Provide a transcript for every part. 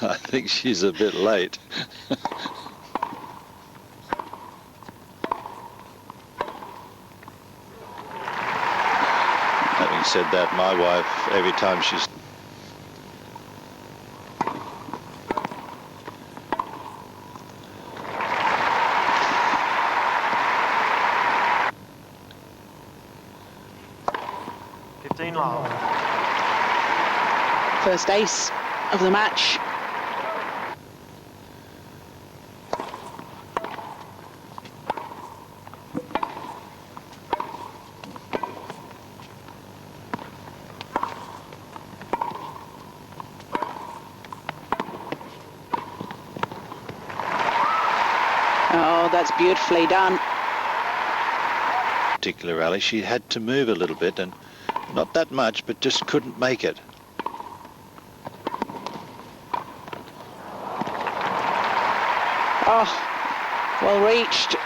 I think she's a bit late. Having said that, my wife, every time she's... First ace of the match. Oh, that's beautifully done. Particular rally, she had to move a little bit, and not that much, but just couldn't make it. Oh, well reached.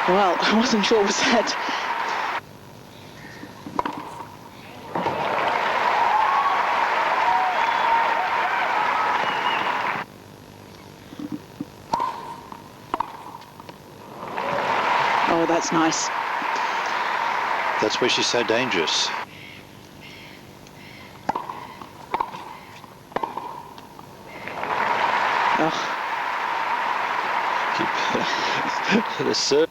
Well, I wasn't sure what was said. Oh, that's nice. That's where she's so dangerous. Oh. Keep the serve.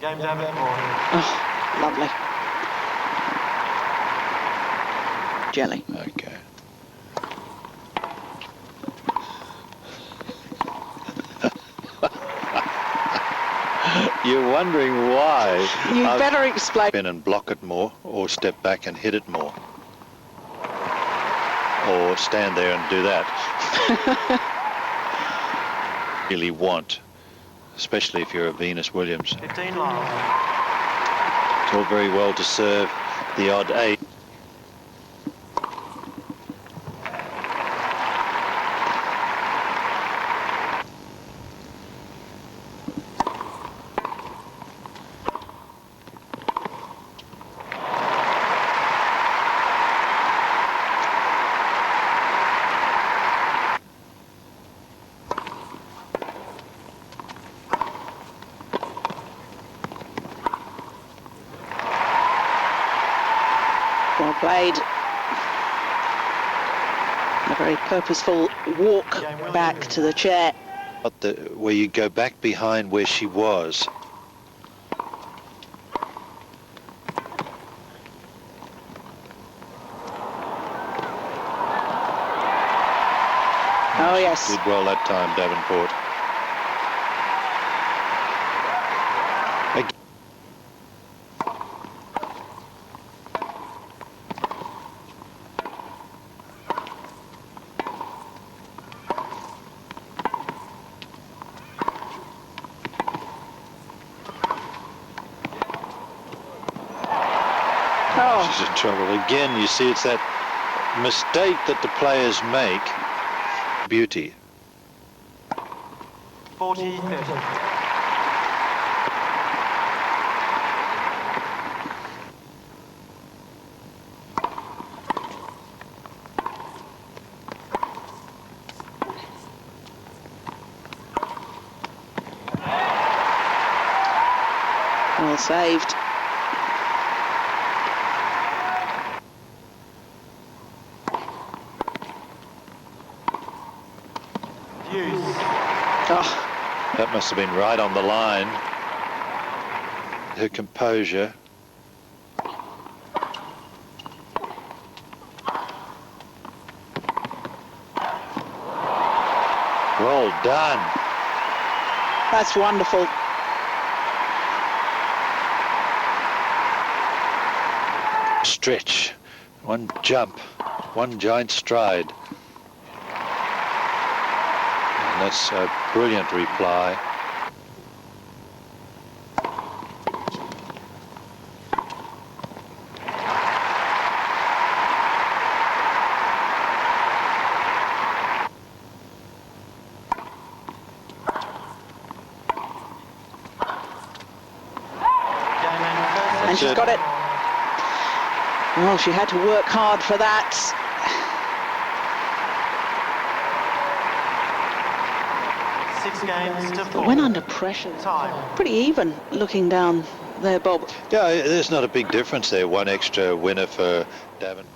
Game Davenport. Oh, lovely. Jelly. Okay. You're wondering why. You better explain. In and block it more, or step back and hit it more. Or stand there and do that. Really want, especially if you're a Venus Williams. 15 love. It's all very well to serve the odd 8. Well played. A very purposeful walk back to the chair. Where you go back behind where she was. Oh yes. Did well that time, Davenport. Oh. She's in trouble again. You see, it's that mistake that the players make. Beauty. 40-30. Well saved. Oh. That must have been right on the line. Her composure. Well done. That's wonderful. stretch, one jump, one giant stride. And that's a brilliant reply. And she's got it. Well, she had to work hard for that. 6 games to 4. But when under pressure, Time. pretty even looking down there, Bob. Yeah, there's not a big difference there. One extra winner for Davenport.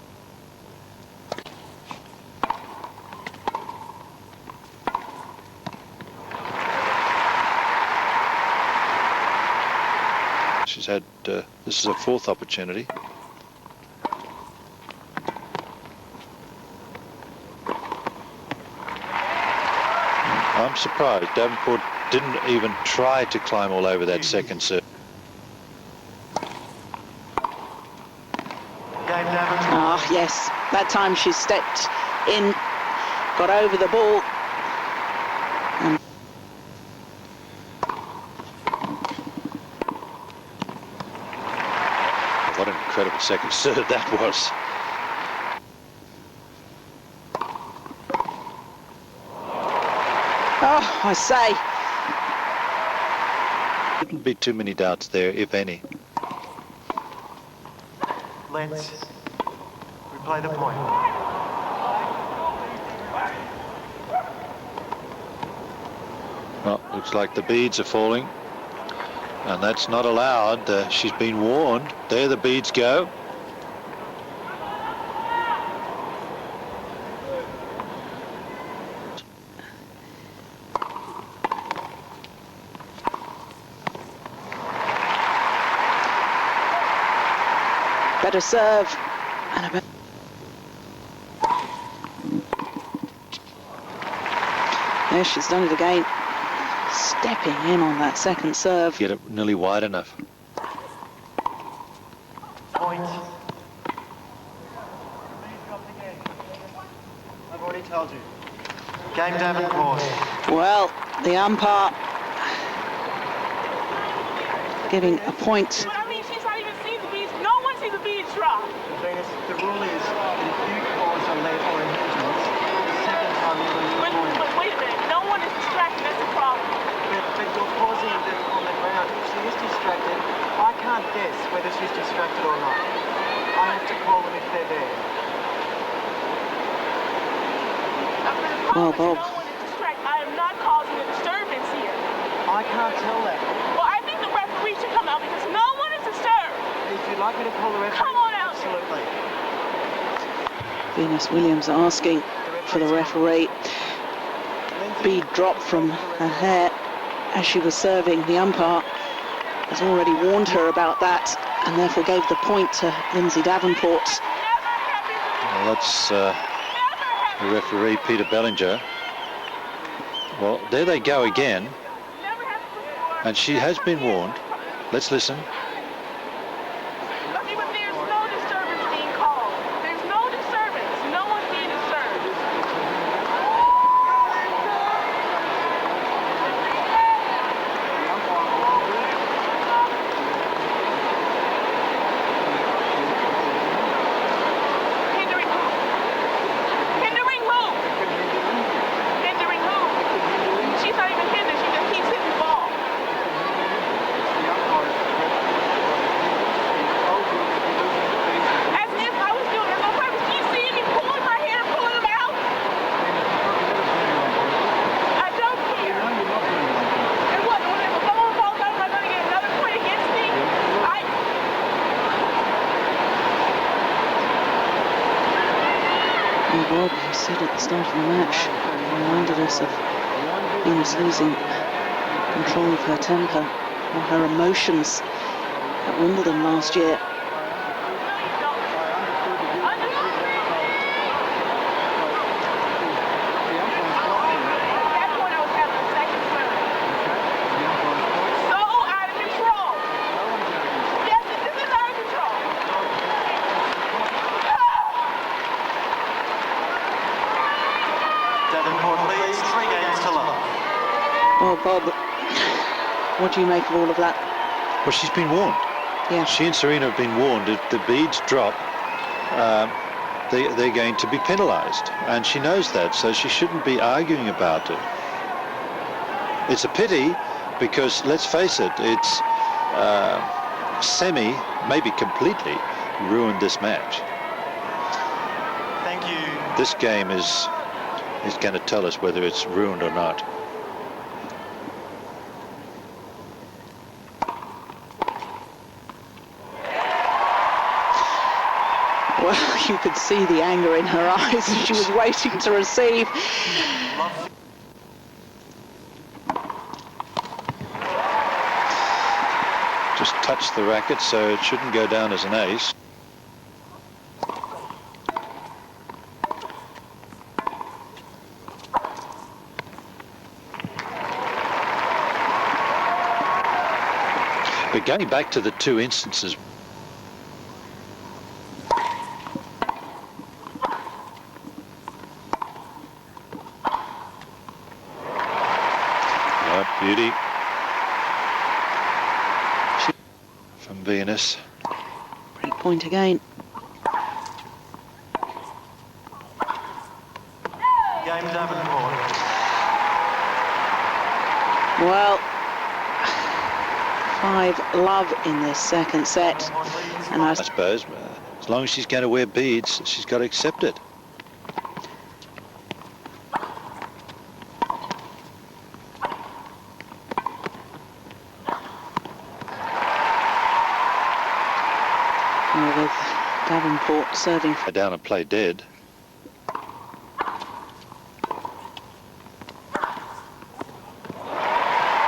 She's had, this is her 4th opportunity. I'm surprised Davenport didn't even try to climb all over that second serve. Ah, yes, that time she stepped in, got over the ball. And what an incredible second serve that was. oh, I say, Wouldn't be too many doubts there, if any. Let's replay the point. Well, looks like the beads are falling, and that's not allowed. She's been warned. There the beads go. better serve. And a better... There, she's done it again. Stepping in on that second serve. Get it nearly wide enough. Point. I've already told you. Game Davenport. Well, the umpire giving a point. But I mean, she's not even seen the beads. No one sees the beads drop. The rule is if you cause a late or a hindrance, the second time you lose the point. But wait a minute. No one is distracted. That's the problem. But you're causing them on the ground. If she is distracted, I can't guess whether she's distracted or not. I have to call them if they're there. Well, Bob. No one is distracted. I am not causing a disturbance here. I can't tell that. Well, I think the referee should come out because no one is disturbed. If you'd like me to call the referee, Come on out. absolutely. Venus Williams asking for the referee. Bead dropped from her hair as she was serving. The umpire has already warned her about that and therefore gave the point to Lindsay Davenport. Well, that's the referee, Peter Bellinger. Well, there they go again. And she has been warned. Let's listen. I mean, but there's no disturbance being called. There's no disturbance. No one's being disturbed. Hindering who? Hindering who? Hindering who? She's not even hindered. She just keeps hitting the ball. As if I was doing it on purpose. Do you see me pulling my hair, pulling them out? I don't care. And what? When someone falls out, am I going to get another point against me? Well, Bob, you said at the start of the match, he reminded us of Venus losing control of her temper or her emotions at Wimbledon last year. That point I was having a second serve. So out of control. Yes, this is out of control. Bob, what do you make of all of that? Well, she's been warned. Yeah. She and Serena have been warned if the beads drop, they're going to be penalised, and she knows that, so she shouldn't be arguing about it. It's a pity because, let's face it, it's maybe completely ruined this match. Thank you. This game is going to tell us whether it's ruined or not. Well, you could see the anger in her eyes as she was waiting to receive. Just touched the racket, so it shouldn't go down as an ace. But going back to the two instances, beauty from Venus. Break point again. Game Davenport. Well, 5-love in this second set, and I suppose as long as she's going to wear beads, she's got to accept it. with Davenport serving. Down and play dead.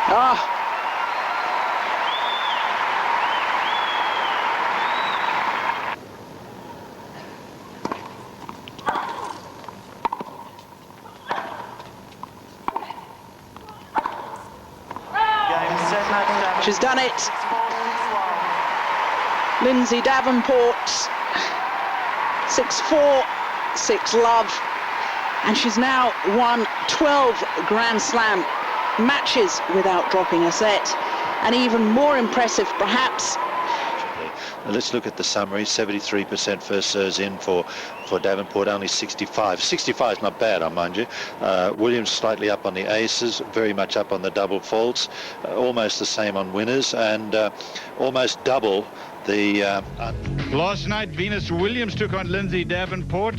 Ah! She's done it. Lindsay Davenport, 6-4, 6-love, and she's now won 12 Grand Slam matches without dropping a set. And even more impressive, perhaps. Let's look at the summary. 73% first serves in for Davenport, only 65. 65 is not bad, I mind you. Williams slightly up on the aces, very much up on the double faults, almost the same on winners, and almost double the... Last night, Venus Williams took on Lindsay Davenport.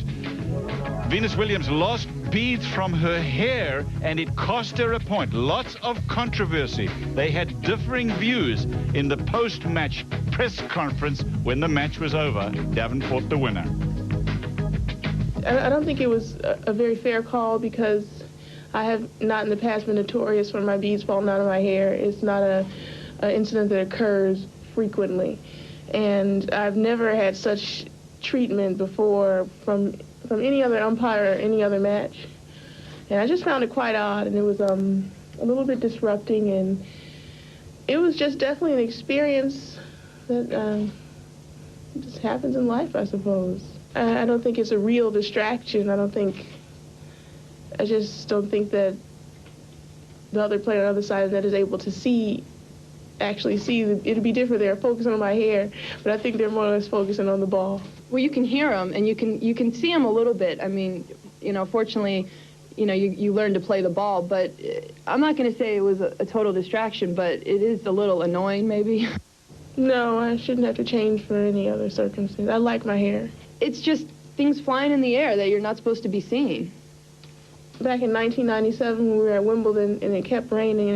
Venus Williams lost beads from her hair, and it cost her a point. Lots of controversy. They had differing views in the post-match press conference when the match was over. Davenport the winner. I don't think it was a very fair call, because I have not in the past been notorious for my beads falling out of my hair. It's not an incident that occurs frequently. And I've never had such treatment before from any other umpire or any other match. And I just found it quite odd, and it was a little bit disrupting, and it was just definitely an experience that just happens in life, I suppose. I don't think it's a real distraction. I just don't think that the other player on the other side of that is able to actually see. It'd be different. They're focusing on my hair, but I think they're more or less focusing on the ball. Well, you can hear them, and you can see them a little bit. I mean, fortunately, you learn to play the ball, but I'm not going to say it was a total distraction, but it is a little annoying, maybe. No, I shouldn't have to change for any other circumstance. I like my hair. It's just things flying in the air that you're not supposed to be seeing. Back in 1997, when we were at Wimbledon, and it kept raining,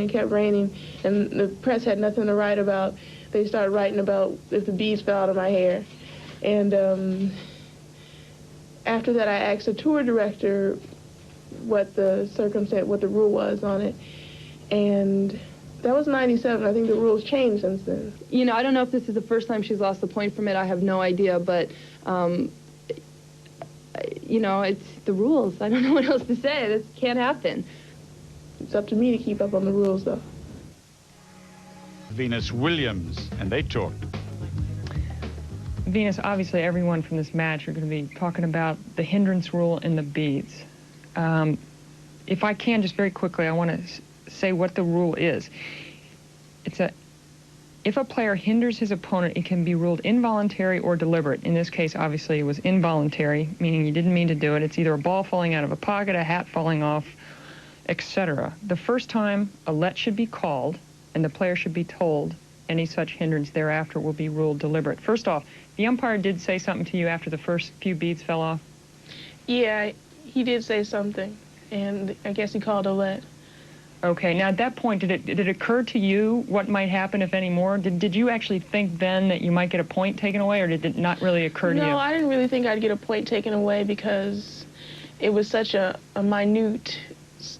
and the press had nothing to write about, they started writing about if the beads fell out of my hair. And after that, I asked the tour director what the rule was on it. And that was 97. I think the rules changed since then. I don't know if this is the first time she's lost a point from it. I have no idea, but, it's the rules. I don't know what else to say. This can't happen. It's up to me to keep up on the rules, though. Venus Williams, and they talked. Venus, obviously everyone from this match are going to be talking about the hindrance rule and the beads. If I can, just very quickly, I want to say what the rule is. If a player hinders his opponent, it can be ruled involuntary or deliberate. In this case, obviously, it was involuntary, meaning you didn't mean to do it. It's either a ball falling out of a pocket, a hat falling off, etc. The first time, a let should be called, and the player should be told any such hindrance thereafter will be ruled deliberate. First off, the umpire did say something to you after the first few beads fell off? Yeah, he did say something, and I guess he called a let. Okay, now at that point, did it occur to you what might happen, if any more? Did you actually think then that you might get a point taken away, or did it not really occur to you? No, I didn't really think I'd get a point taken away because it was such a minute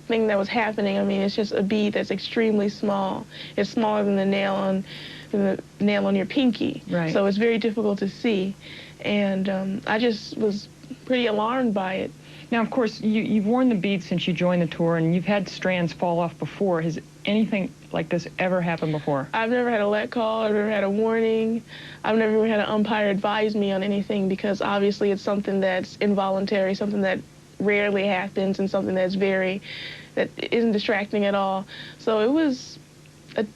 thing that was happening. I mean, it's just a bead that's extremely small. It's smaller than the nail on your pinky. Right. So it's very difficult to see, and I just was pretty alarmed by it. Now, of course, you've worn the beads since you joined the tour, and you've had strands fall off before. Has anything like this ever happened before? I've never had a let call. I've never had a warning. I've never had an umpire advise me on anything because obviously it's something that's involuntary, something that rarely happens, and something that isn't distracting at all. So it was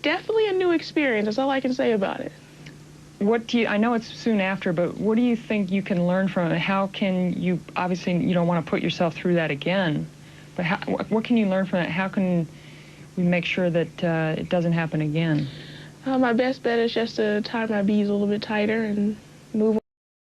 definitely a new experience. That's all I can say about it. I know it's soon after, but what do you think you can learn from it? How can you, obviously you don't want to put yourself through that again, but what can you learn from it? How can we make sure that it doesn't happen again? My best bet is just to tie my beads a little bit tighter and move